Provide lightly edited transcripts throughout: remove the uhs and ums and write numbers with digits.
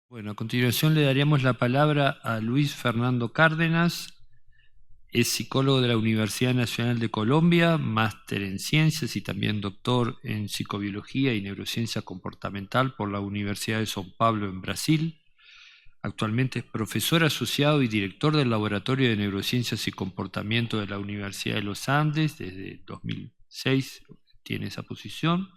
Bueno, a continuación le daríamos la palabra a Luis Fernando Cárdenas. Es psicólogo de la Universidad Nacional de Colombia, máster en ciencias y también doctor en psicobiología y neurociencia comportamental por la Universidad de São Paulo en Brasil. Actualmente es profesor asociado y director del Laboratorio de Neurociencias y Comportamiento de la Universidad de los Andes. Desde 2006 tiene esa posición.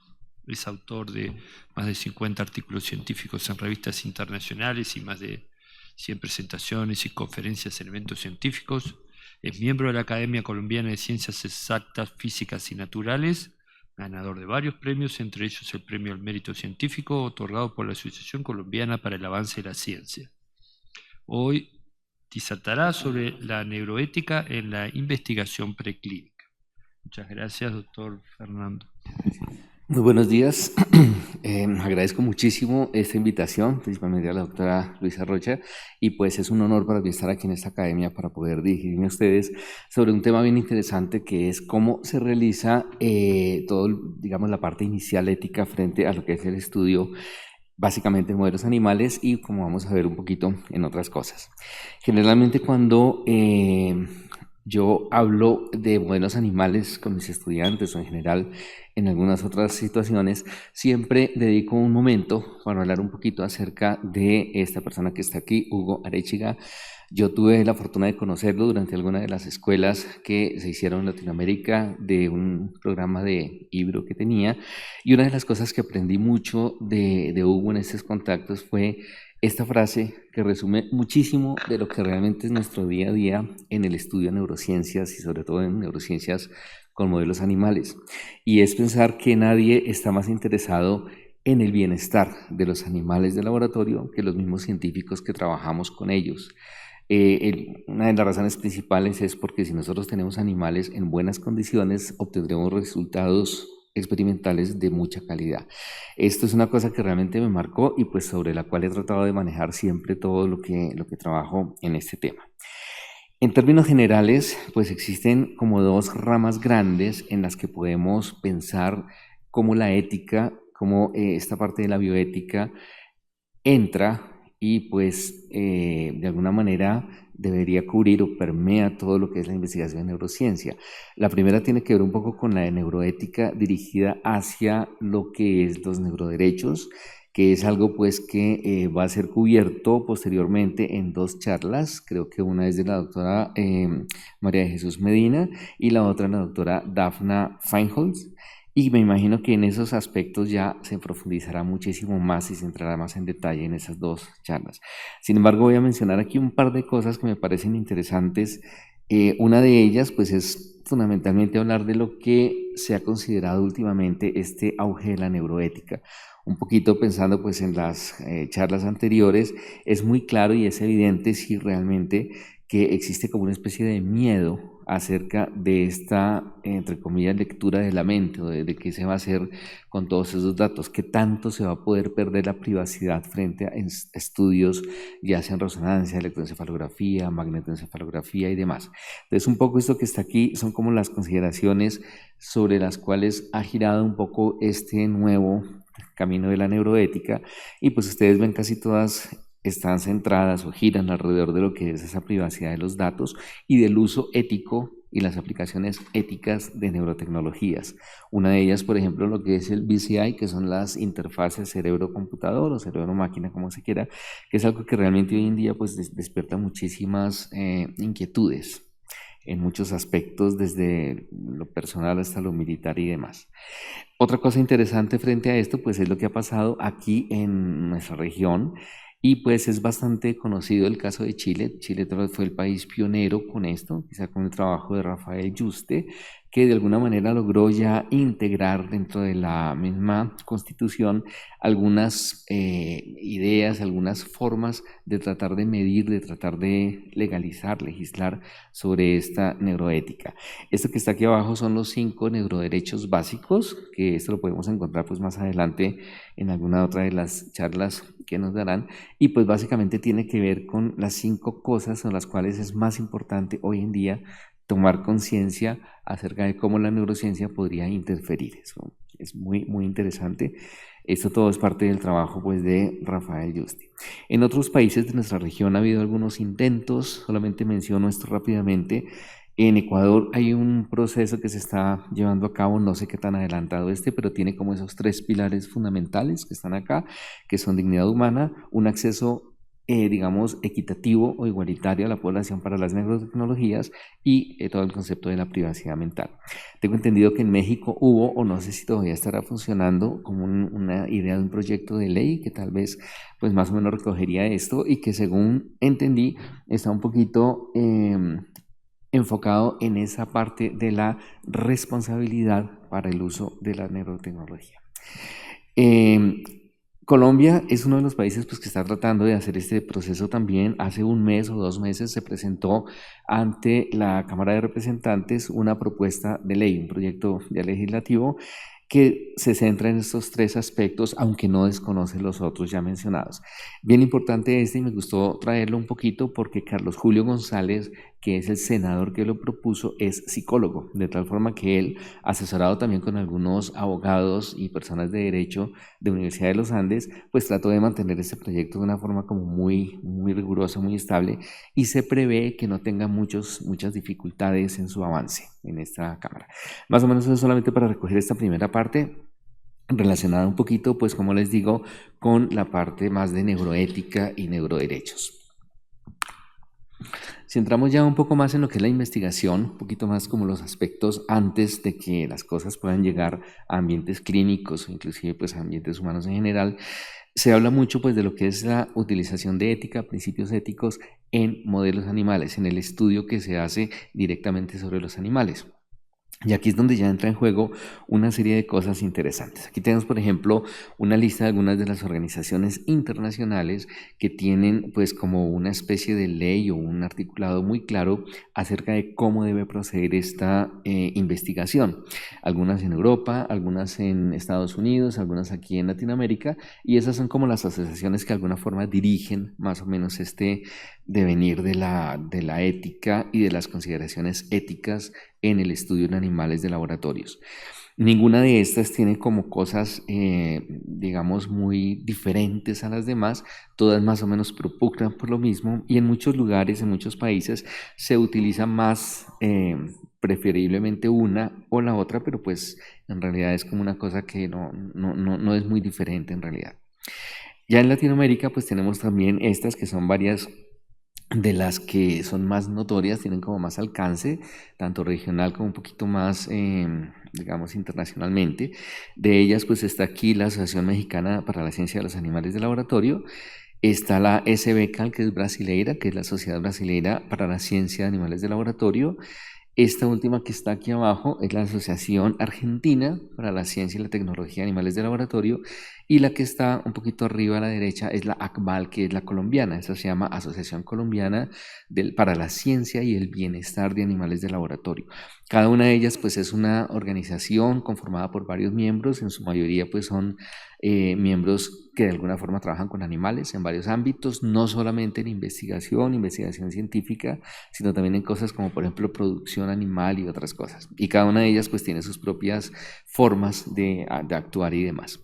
Es autor de más de 50 artículos científicos en revistas internacionales y más de 100 presentaciones y conferencias en eventos científicos. Es miembro de la Academia Colombiana de Ciencias Exactas, Físicas y Naturales, ganador de varios premios, entre ellos el Premio al Mérito Científico, otorgado por la Asociación Colombiana para el Avance de la Ciencia. Hoy disertará sobre la neuroética en la investigación preclínica. Muchas gracias, doctor Fernando. Muy buenos días. Agradezco muchísimo esta invitación, principalmente a la doctora Luisa Rocha, y pues es un honor para mí estar aquí en esta academia para poder dirigirme a ustedes sobre un tema bien interesante que es cómo se realiza todo, digamos, la parte inicial ética frente a lo que es el estudio básicamente en modelos animales y como vamos a ver un poquito en otras cosas. Generalmente cuando yo hablo de modelos animales con mis estudiantes o en general en algunas otras situaciones, siempre dedico un momento para hablar un poquito acerca de esta persona que está aquí, Hugo Arechiga. Yo tuve la fortuna de conocerlo durante alguna de las escuelas que se hicieron en Latinoamérica de un programa de híbrido que tenía, y una de las cosas que aprendí mucho de Hugo en estos contactos fue esta frase que resume muchísimo de lo que realmente es nuestro día a día en el estudio de neurociencias y sobre todo en neurociencias con modelos animales. Y es pensar que nadie está más interesado en el bienestar de los animales de laboratorio que los mismos científicos que trabajamos con ellos. Una de las razones principales es porque si nosotros tenemos animales en buenas condiciones, obtendremos resultados experimentales de mucha calidad. Esto es una cosa que realmente me marcó y pues sobre la cual he tratado de manejar siempre todo lo que trabajo en este tema. En términos generales, pues existen como dos ramas grandes en las que podemos pensar cómo la ética, cómo esta parte de la bioética entra y pues de alguna manera debería cubrir o permea todo lo que es la investigación en neurociencia. La primera tiene que ver un poco con la neuroética dirigida hacia lo que es los neuroderechos, que es algo pues que va a ser cubierto posteriormente en dos charlas. Creo que una es de la doctora María de Jesús Medina y la otra la doctora Dafna Feinholz. Y me imagino que en esos aspectos ya se profundizará muchísimo más y se entrará más en detalle en esas dos charlas. Sin embargo, voy a mencionar aquí un par de cosas que me parecen interesantes. Una de ellas, pues, es fundamentalmente hablar de lo que se ha considerado últimamente este auge de la neuroética. Un poquito pensando, pues, en las charlas anteriores, es muy claro y es evidente si realmente que existe como una especie de miedo acerca de esta, entre comillas, lectura de la mente o de qué se va a hacer con todos esos datos, qué tanto se va a poder perder la privacidad frente a estudios, ya sean resonancia, electroencefalografía, magnetoencefalografía y demás. Entonces, un poco esto que está aquí son como las consideraciones sobre las cuales ha girado un poco este nuevo camino de la neuroética, y pues ustedes ven casi todas están centradas o giran alrededor de lo que es esa privacidad de los datos y del uso ético y las aplicaciones éticas de neurotecnologías. Una de ellas, por ejemplo, lo que es el BCI, que son las interfaces cerebro-computador o cerebro-máquina, como se quiera, que es algo que realmente hoy en día pues despierta muchísimas inquietudes en muchos aspectos, desde lo personal hasta lo militar y demás. Otra cosa interesante frente a esto, pues es lo que ha pasado aquí en nuestra región, y pues es bastante conocido el caso de Chile. Chile tal vez fue el país pionero con esto, quizá con el trabajo de Rafael Yuste, que de alguna manera logró ya integrar dentro de la misma constitución algunas ideas, algunas formas de tratar de medir, de tratar de legalizar, legislar sobre esta neuroética. Esto que está aquí abajo son los 5 neuroderechos básicos, que esto lo podemos encontrar pues más adelante en alguna otra de las charlas que nos darán, y pues básicamente tiene que ver con las 5 cosas en las cuales es más importante hoy en día tomar conciencia acerca de cómo la neurociencia podría interferir. Eso Es muy, muy interesante. Esto todo es parte del trabajo pues, de Rafael Yuste. En otros países de nuestra región ha habido algunos intentos, solamente menciono esto rápidamente. En Ecuador hay un proceso que se está llevando a cabo, no sé qué tan adelantado pero tiene como esos tres pilares fundamentales que están acá, que son dignidad humana, un acceso, digamos, equitativo o igualitario a la población para las neurotecnologías y todo el concepto de la privacidad mental. Tengo entendido que en México hubo, o no sé si todavía estará funcionando, como una idea de un proyecto de ley que tal vez pues más o menos recogería esto y que según entendí está un poquito enfocado en esa parte de la responsabilidad para el uso de la neurotecnología. Colombia es uno de los países pues, que está tratando de hacer este proceso también. Hace un mes o 2 meses se presentó ante la Cámara de Representantes una propuesta de ley, un proyecto de legislativo que se centra en estos tres aspectos, aunque no desconoce los otros ya mencionados. Bien importante y me gustó traerlo un poquito porque Carlos Julio González, que es el senador que lo propuso, es psicólogo, de tal forma que él, asesorado también con algunos abogados y personas de derecho de Universidad de los Andes, pues trató de mantener este proyecto de una forma como muy, muy rigurosa, muy estable, y se prevé que no tenga muchas dificultades en su avance en esta Cámara. Más o menos eso es solamente para recoger esta primera parte, relacionada un poquito, pues como les digo, con la parte más de neuroética y neuroderechos. Si entramos ya un poco más en lo que es la investigación, un poquito más como los aspectos antes de que las cosas puedan llegar a ambientes clínicos o inclusive pues a ambientes humanos en general, se habla mucho pues de lo que es la utilización de ética, principios éticos en modelos animales, en el estudio que se hace directamente sobre los animales. Y aquí es donde ya entra en juego una serie de cosas interesantes. Aquí tenemos, por ejemplo, una lista de algunas de las organizaciones internacionales que tienen pues como una especie de ley o un articulado muy claro acerca de cómo debe proceder esta investigación. Algunas en Europa, algunas en Estados Unidos, algunas aquí en Latinoamérica, y esas son como las asociaciones que de alguna forma dirigen más o menos este devenir de la ética y de las consideraciones éticas en el estudio en animales de laboratorios. Ninguna de estas tiene como cosas, digamos, muy diferentes a las demás, todas más o menos propugnan por lo mismo y en muchos lugares, en muchos países, se utiliza más, preferiblemente una o la otra, pero pues en realidad es como una cosa que no es muy diferente en realidad. Ya en Latinoamérica pues tenemos también estas que son varias de las que son más notorias, tienen como más alcance, tanto regional como un poquito más, digamos, internacionalmente. De ellas, pues está aquí la Asociación Mexicana para la Ciencia de los Animales de Laboratorio, está la SBCAL, que es brasileira, que es la Sociedad Brasileira para la Ciencia de Animales de Laboratorio. Esta última que está aquí abajo es la Asociación Argentina para la Ciencia y la Tecnología de Animales de Laboratorio, y la que está un poquito arriba a la derecha es la ACBAL, que es la colombiana. Esa se llama Asociación Colombiana para la Ciencia y el Bienestar de Animales de Laboratorio. Cada una de ellas pues es una organización conformada por varios miembros, en su mayoría pues son miembros que de alguna forma trabajan con animales en varios ámbitos, no solamente en investigación científica, sino también en cosas como por ejemplo producción animal y otras cosas. Y cada una de ellas pues tiene sus propias formas de actuar y demás.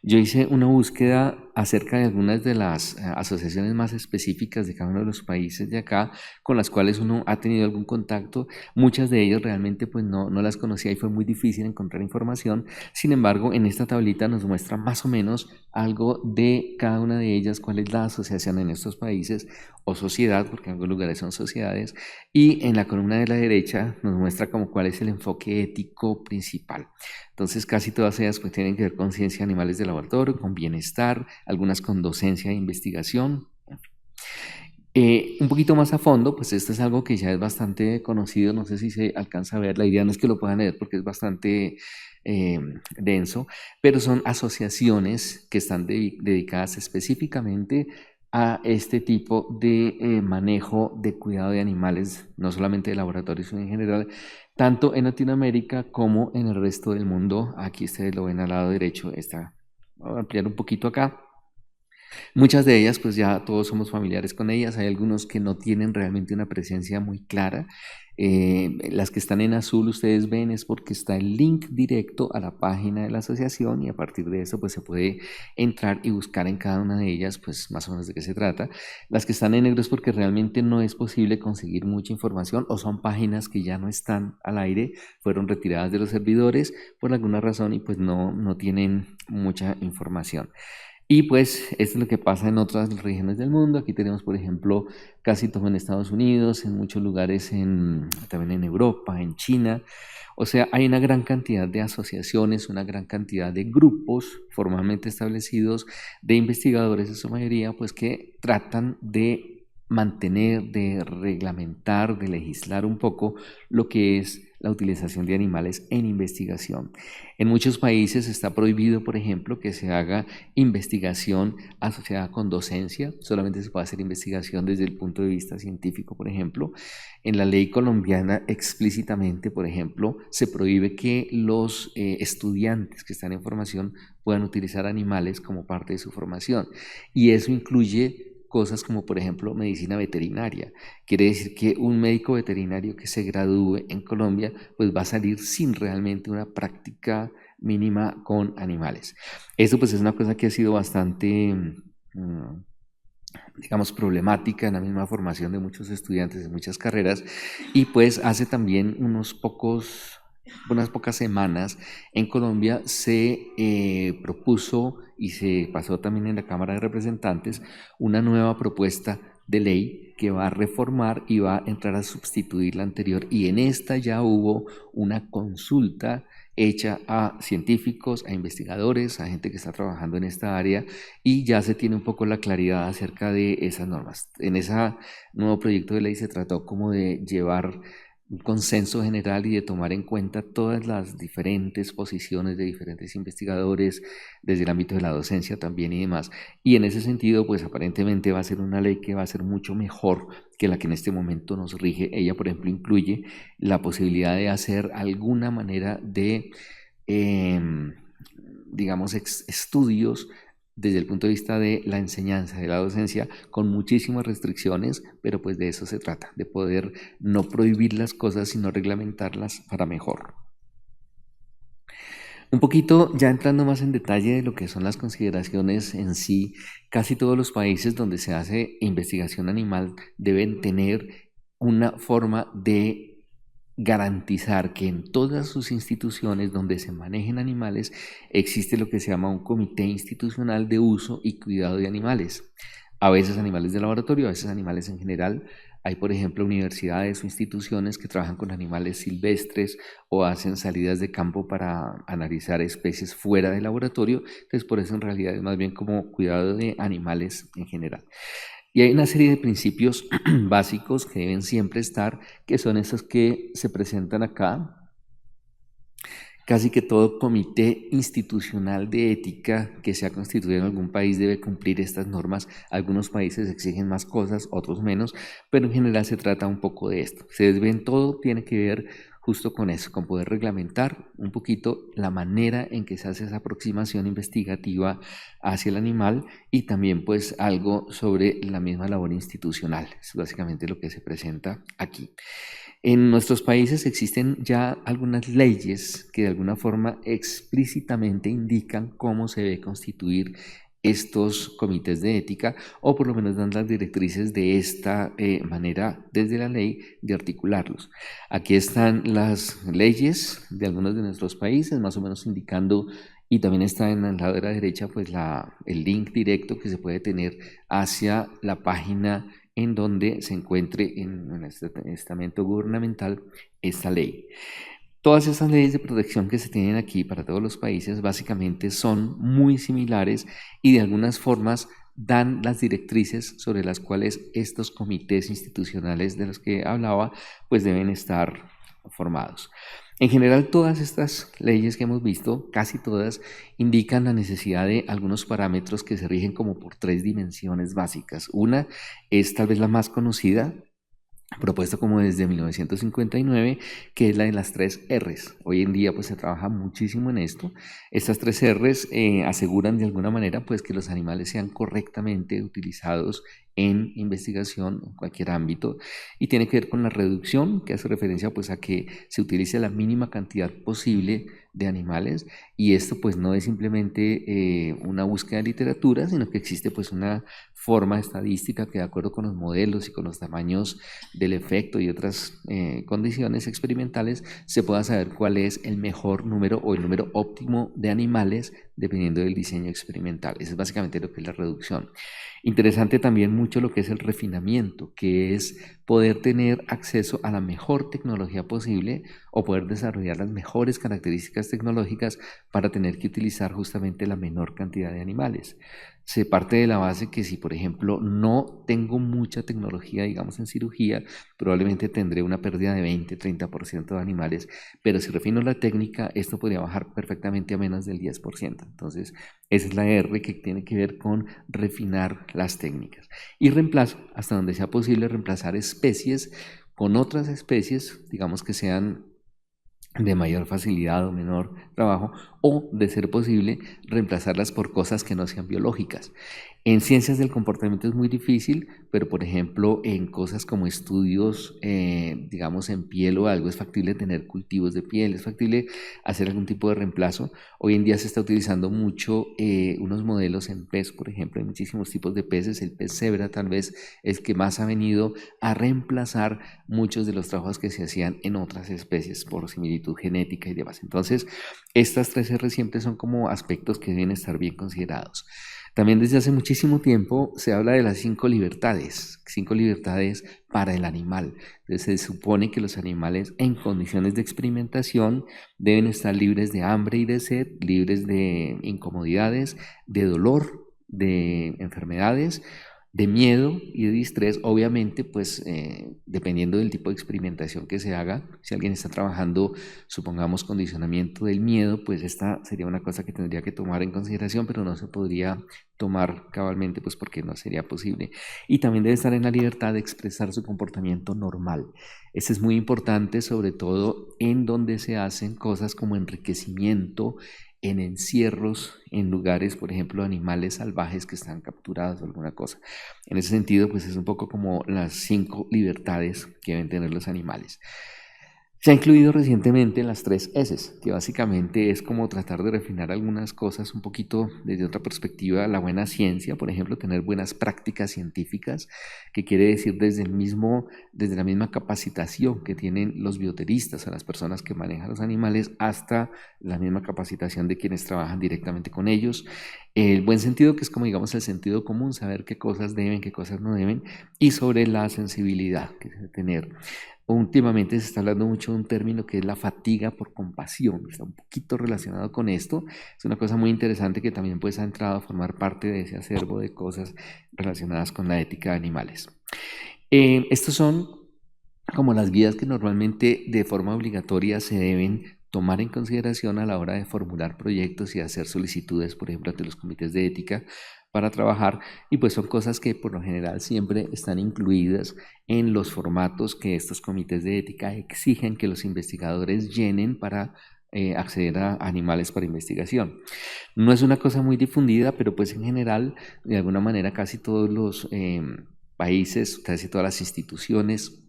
Yo hice una búsqueda acerca de algunas de las asociaciones más específicas de cada uno de los países de acá, con las cuales uno ha tenido algún contacto. Muchas de ellas realmente pues no las conocía y fue muy difícil encontrar información. Sin embargo, en esta tablita nos muestra más o menos algo de cada una de ellas, cuál es la asociación en estos países o sociedad, porque en algunos lugares son sociedades, y en la columna de la derecha nos muestra como cuál es el enfoque ético principal. Entonces casi todas ellas pues tienen que ver con ciencia de animales de laboratorio, con bienestar, algunas con docencia e investigación. Un poquito más a fondo, pues esto es algo que ya es bastante conocido, no sé si se alcanza a ver, la idea no es que lo puedan leer porque es bastante denso, pero son asociaciones que están dedicadas específicamente a este tipo de manejo de cuidado de animales, no solamente de laboratorios, sino en general, tanto en Latinoamérica como en el resto del mundo. Aquí ustedes lo ven al lado derecho, voy a ampliar un poquito acá. Muchas de ellas, pues ya todos somos familiares con ellas. Hay algunos que no tienen realmente una presencia muy clara. Las que están en azul, ustedes ven, es porque está el link directo a la página de la asociación y a partir de eso, pues se puede entrar y buscar en cada una de ellas, pues más o menos de qué se trata. Las que están en negro es porque realmente no es posible conseguir mucha información o son páginas que ya no están al aire, fueron retiradas de los servidores por alguna razón y pues no tienen mucha información. Y pues esto es lo que pasa en otras regiones del mundo. Aquí tenemos, por ejemplo, casi todo en Estados Unidos, en muchos lugares también en Europa, en China. O sea, hay una gran cantidad de asociaciones, una gran cantidad de grupos formalmente establecidos de investigadores, en su mayoría, pues que tratan de mantener, de reglamentar, de legislar un poco lo que es la utilización de animales en investigación. En muchos países está prohibido, por ejemplo, que se haga investigación asociada con docencia, solamente se puede hacer investigación desde el punto de vista científico, por ejemplo. En la ley colombiana explícitamente, por ejemplo, se prohíbe que los estudiantes que están en formación puedan utilizar animales como parte de su formación y eso incluye cosas como por ejemplo medicina veterinaria. Quiere decir que un médico veterinario que se gradúe en Colombia pues va a salir sin realmente una práctica mínima con animales. Esto pues es una cosa que ha sido bastante, digamos, problemática en la misma formación de muchos estudiantes de muchas carreras y pues hace también unas pocas semanas en Colombia se propuso y se pasó también en la Cámara de Representantes una nueva propuesta de ley que va a reformar y va a entrar a sustituir la anterior y en esta ya hubo una consulta hecha a científicos, a investigadores, a gente que está trabajando en esta área y ya se tiene un poco la claridad acerca de esas normas. En ese nuevo proyecto de ley se trató como de llevar un consenso general y de tomar en cuenta todas las diferentes posiciones de diferentes investigadores, desde el ámbito de la docencia también y demás. Y en ese sentido, pues aparentemente va a ser una ley que va a ser mucho mejor que la que en este momento nos rige. Ella, por ejemplo, incluye la posibilidad de hacer alguna manera de, eh, digamos, estudios desde el punto de vista de la enseñanza, de la docencia, con muchísimas restricciones, pero pues de eso se trata, de poder no prohibir las cosas, sino reglamentarlas para mejor. Un poquito ya entrando más en detalle de lo que son las consideraciones en sí, casi todos los países donde se hace investigación animal deben tener una forma de garantizar que en todas sus instituciones donde se manejen animales existe lo que se llama un comité institucional de uso y cuidado de animales. A veces animales de laboratorio, a veces animales en general. Hay, por ejemplo, universidades o instituciones que trabajan con animales silvestres o hacen salidas de campo para analizar especies fuera del laboratorio. Entonces, por eso en realidad es más bien como cuidado de animales en general. Y hay una serie de principios básicos que deben siempre estar, que son esos que se presentan acá. Casi que todo comité institucional de ética que se ha constituido en algún país debe cumplir estas normas. Algunos países exigen más cosas, otros menos, pero en general se trata un poco de esto. Ustedes ven, todo tiene que ver justo con eso, con poder reglamentar un poquito la manera en que se hace esa aproximación investigativa hacia el animal y también pues algo sobre la misma labor institucional. Es básicamente lo que se presenta aquí. En nuestros países existen ya algunas leyes que de alguna forma explícitamente indican cómo se debe constituir estos comités de ética o por lo menos dan las directrices de esta manera desde la ley de articularlos. Aquí están las leyes de algunos de nuestros países más o menos indicando y también está en el lado de la derecha pues el link directo que se puede tener hacia la página en donde se encuentre en este estamento gubernamental esta ley. Todas esas leyes de protección que se tienen aquí para todos los países básicamente son muy similares y de algunas formas dan las directrices sobre las cuales estos comités institucionales de los que hablaba pues deben estar formados. En general, todas estas leyes que hemos visto, casi todas, indican la necesidad de algunos parámetros que se rigen como por tres dimensiones básicas. Una es tal vez la más conocida, propuesto como desde 1959, que es la de las 3 Rs. Hoy en día pues se trabaja muchísimo en esto. Estas 3 Rs aseguran de alguna manera pues que los animales sean correctamente utilizados en investigación en cualquier ámbito, y tiene que ver con la reducción, que hace referencia pues a que se utilice la mínima cantidad posible de animales, y esto pues no es simplemente una búsqueda de literatura, sino que existe pues una forma estadística que, de acuerdo con los modelos y con los tamaños del efecto y otras condiciones experimentales, se pueda saber cuál es el mejor número o el número óptimo de animales dependiendo del diseño experimental. Eso es básicamente lo que es la reducción. Interesante también mucho lo que es el refinamiento, que es poder tener acceso a la mejor tecnología posible o poder desarrollar las mejores características tecnológicas para tener que utilizar justamente la menor cantidad de animales. Se parte de la base que si, por ejemplo, no tengo mucha tecnología, digamos, en cirugía, probablemente tendré una pérdida de 20-30% de animales, pero si refino la técnica, esto podría bajar perfectamente a menos del 10%. Entonces, esa es la R, que tiene que ver con refinar las técnicas. Y reemplazo, hasta donde sea posible, reemplazar especies con otras especies, digamos, que sean de mayor facilidad o menor trabajo, o, de ser posible, reemplazarlas por cosas que no sean biológicas. En ciencias del comportamiento es muy difícil, pero por ejemplo en cosas como estudios, digamos, en piel o algo, es factible tener cultivos de piel, es factible hacer algún tipo de reemplazo. Hoy en día se está utilizando mucho unos modelos en pez, por ejemplo, hay muchísimos tipos de peces, el pez cebra tal vez es el que más ha venido a reemplazar muchos de los trabajos que se hacían en otras especies por similitud genética y demás. Entonces, estas 3 R siempre son como aspectos que deben estar bien considerados. También desde hace muchísimo tiempo se habla de las 5 libertades para el animal. Entonces se supone que los animales en condiciones de experimentación deben estar libres de hambre y de sed, libres de incomodidades, de dolor, de enfermedades, de miedo y de distrés. Obviamente, pues dependiendo del tipo de experimentación que se haga, si alguien está trabajando, supongamos, condicionamiento del miedo, pues esta sería una cosa que tendría que tomar en consideración, pero no se podría tomar cabalmente, pues porque no sería posible. Y también debe estar en la libertad de expresar su comportamiento normal. Esto es muy importante, sobre todo en donde se hacen cosas como enriquecimiento, en encierros, en lugares, por ejemplo, animales salvajes que están capturados o alguna cosa. En ese sentido, pues es un poco como las 5 libertades que deben tener los animales. Se ha incluido recientemente las 3 S, que básicamente es como tratar de refinar algunas cosas un poquito desde otra perspectiva. La buena ciencia, por ejemplo, tener buenas prácticas científicas, que quiere decir desde la misma capacitación que tienen los bioteristas o las personas que manejan los animales, hasta la misma capacitación de quienes trabajan directamente con ellos. El buen sentido, que es como, digamos, el sentido común, saber qué cosas deben, qué cosas no deben, y sobre la sensibilidad que debe tener. Últimamente se está hablando mucho de un término que es la fatiga por compasión, está un poquito relacionado con esto. Es una cosa muy interesante que también pues ha entrado a formar parte de ese acervo de cosas relacionadas con la ética de animales. Estos son como las guías que normalmente de forma obligatoria se deben tomar en consideración a la hora de formular proyectos y hacer solicitudes, por ejemplo, ante los comités de ética para trabajar, y pues son cosas que por lo general siempre están incluidas en los formatos que estos comités de ética exigen que los investigadores llenen para acceder a animales para investigación. No es una cosa muy difundida, pero pues en general, de alguna manera, casi todos los países, casi todas las instituciones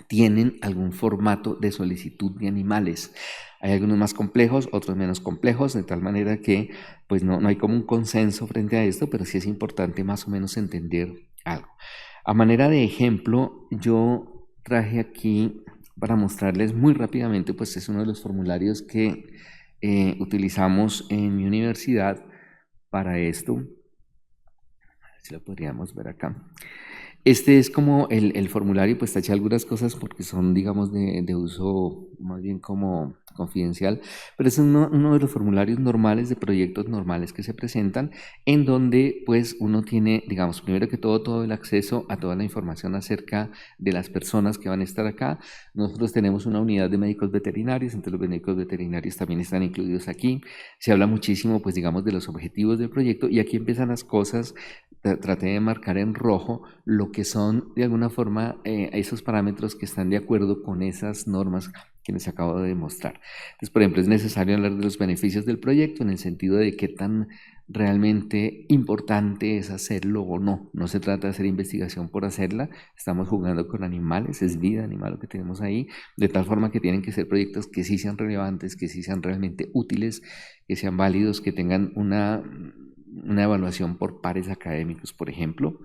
tienen algún formato de solicitud de animales. Hay algunos más complejos, otros menos complejos, de tal manera que pues no hay como un consenso frente a esto, pero sí es importante más o menos entender algo. A manera de ejemplo, yo traje aquí para mostrarles muy rápidamente, pues es uno de los formularios que utilizamos en mi universidad para esto. A ver si lo podríamos ver acá. Este es como el formulario, pues taché algunas cosas porque son, digamos, de uso más bien como confidencial, pero es uno de los formularios normales de proyectos normales que se presentan, en donde pues uno tiene, digamos, primero que todo el acceso a toda la información acerca de las personas que van a estar acá. Nosotros tenemos una unidad de médicos veterinarios, entre los médicos veterinarios también están incluidos aquí. Se habla muchísimo, pues digamos, de los objetivos del proyecto, y aquí empiezan las cosas. Traté de marcar en rojo lo lo que son de alguna forma esos parámetros que están de acuerdo con esas normas que les acabo de demostrar. Entonces, por ejemplo, es necesario hablar de los beneficios del proyecto en el sentido de qué tan realmente importante es hacerlo o no. No se trata de hacer investigación por hacerla, estamos jugando con animales, es vida animal lo que tenemos ahí, de tal forma que tienen que ser proyectos que sí sean relevantes, que sí sean realmente útiles, que sean válidos, que tengan una evaluación por pares académicos, por ejemplo.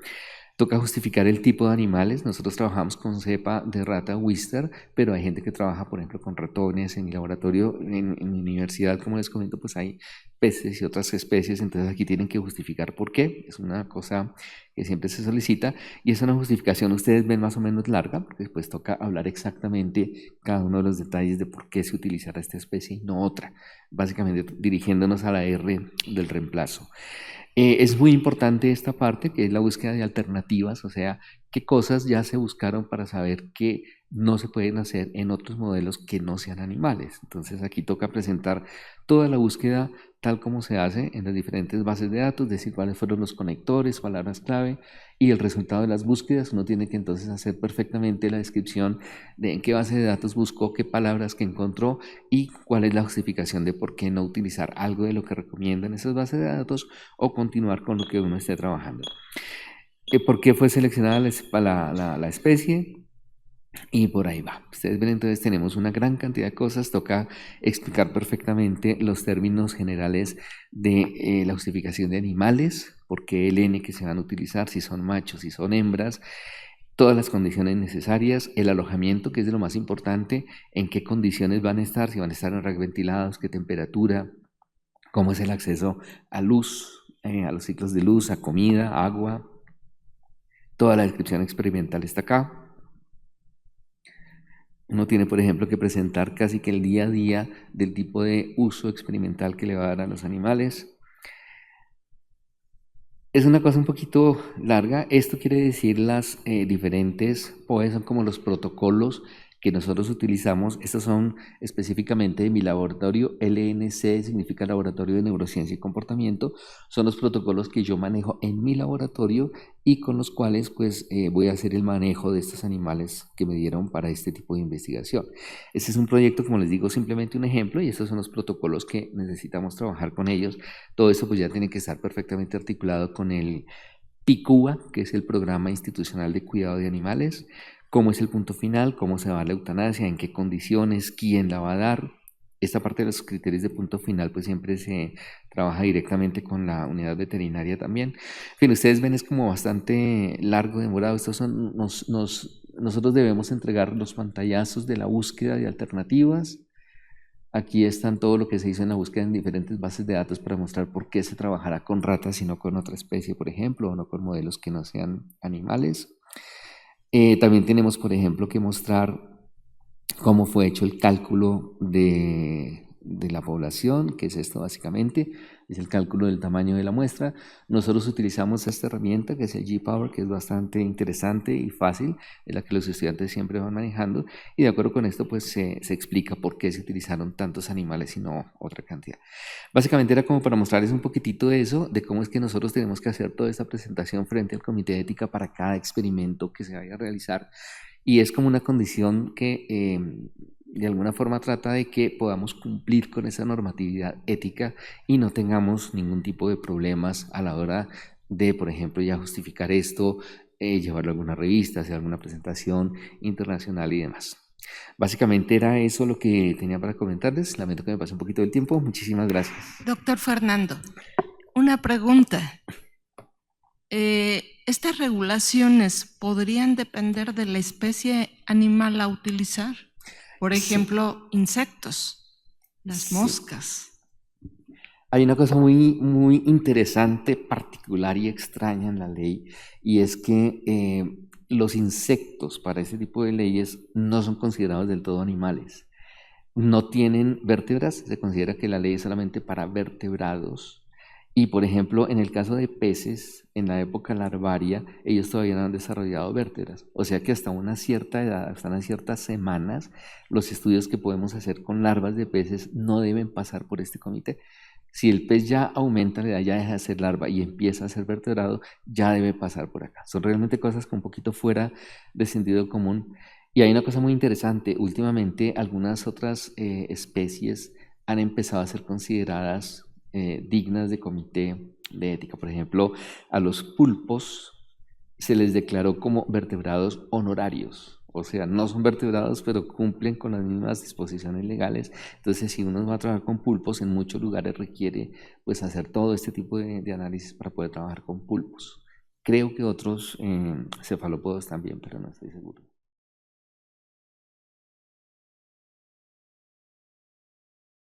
Toca justificar el tipo de animales. Nosotros trabajamos con cepa de rata Wistar, pero hay gente que trabaja, por ejemplo, con ratones. En mi laboratorio, en mi universidad, como les comento, pues hay peces y otras especies, entonces aquí tienen que justificar por qué. Es una cosa que siempre se solicita y es una justificación, ustedes ven más o menos larga, porque después toca hablar exactamente cada uno de los detalles de por qué se utilizará esta especie y no otra, básicamente dirigiéndonos a la R del reemplazo. Es muy importante esta parte, que es la búsqueda de alternativas, o sea, qué cosas ya se buscaron para saber que no se pueden hacer en otros modelos que no sean animales. Entonces aquí toca presentar toda la búsqueda tal como se hace en las diferentes bases de datos, decir cuáles fueron los conectores, palabras clave y el resultado de las búsquedas. Uno tiene que entonces hacer perfectamente la descripción de en qué base de datos buscó, qué palabras que encontró y cuál es la justificación de por qué no utilizar algo de lo que recomiendan esas bases de datos o continuar con lo que uno esté trabajando. ¿Por qué fue seleccionada la especie? Y por ahí va. Ustedes ven, entonces tenemos una gran cantidad de cosas. Toca explicar perfectamente los términos generales de la justificación de animales, por qué el N que se van a utilizar, si son machos, si son hembras, todas las condiciones necesarias, el alojamiento, que es de lo más importante, en qué condiciones van a estar, si van a estar en rack ventilados, qué temperatura, cómo es el acceso a luz, a los ciclos de luz, a comida, agua. Toda la descripción experimental está acá. Uno tiene, por ejemplo, que presentar casi que el día a día del tipo de uso experimental que le va a dar a los animales. Es una cosa un poquito larga. Esto quiere decir las diferentes POE, son como los protocolos que nosotros utilizamos. Estos son específicamente de mi laboratorio. LNC significa Laboratorio de Neurociencia y Comportamiento. Son los protocolos que yo manejo en mi laboratorio y con los cuales pues voy a hacer el manejo de estos animales que me dieron para este tipo de investigación. Este es un proyecto, como les digo, simplemente un ejemplo y estos son los protocolos que necesitamos trabajar con ellos. Todo eso pues ya tiene que estar perfectamente articulado con el PICUA, que es el Programa Institucional de Cuidado de Animales, cómo es el punto final, cómo se va a dar la eutanasia, en qué condiciones, quién la va a dar. Esta parte de los criterios de punto final pues siempre se trabaja directamente con la unidad veterinaria también. En fin, ustedes ven, es como bastante largo, demorado. Estos son, nosotros debemos entregar los pantallazos de la búsqueda de alternativas. Aquí están todo lo que se hizo en la búsqueda en diferentes bases de datos para mostrar por qué se trabajará con ratas y no con otra especie, por ejemplo, o no con modelos que no sean animales. También tenemos, por ejemplo, que mostrar cómo fue hecho el cálculo de la población, que es esto básicamente, es el cálculo del tamaño de la muestra. Nosotros utilizamos esta herramienta que es el G-Power, que es bastante interesante y fácil, es la que los estudiantes siempre van manejando, y de acuerdo con esto pues se explica por qué se utilizaron tantos animales y no otra cantidad. Básicamente era como para mostrarles un poquitito de eso, de cómo es que nosotros tenemos que hacer toda esta presentación frente al comité de ética para cada experimento que se vaya a realizar. Y es como una condición que de alguna forma trata de que podamos cumplir con esa normatividad ética y no tengamos ningún tipo de problemas a la hora de, por ejemplo, ya justificar esto, llevarlo a alguna revista, hacer alguna presentación internacional y demás. Básicamente era eso lo que tenía para comentarles. Lamento que me pase un poquito del tiempo. Muchísimas gracias. Doctor Fernando, una pregunta. ¿Estas regulaciones podrían depender de la especie animal a utilizar? Por ejemplo, sí. Insectos, las moscas. Hay una cosa muy interesante, particular y extraña en la ley, y es que los insectos para ese tipo de leyes no son considerados del todo animales. No tienen vértebras, se considera que la ley es solamente para vertebrados. Y por ejemplo, en el caso de peces, en la época larvaria, ellos todavía no han desarrollado vértebras. O sea que hasta una cierta edad, hasta unas ciertas semanas, los estudios que podemos hacer con larvas de peces no deben pasar por este comité. Si el pez ya aumenta la edad, ya deja de ser larva y empieza a ser vertebrado, ya debe pasar por acá. Son realmente cosas que un poquito fuera de sentido común. Y hay una cosa muy interesante. Últimamente algunas otras especies han empezado a ser consideradas dignas de comité de ética. Por ejemplo, a los pulpos se les declaró como vertebrados honorarios. O sea, no son vertebrados, pero cumplen con las mismas disposiciones legales. Entonces, si uno va a trabajar con pulpos, en muchos lugares requiere pues hacer todo este tipo de análisis para poder trabajar con pulpos. Creo que otros cefalópodos también, pero no estoy seguro.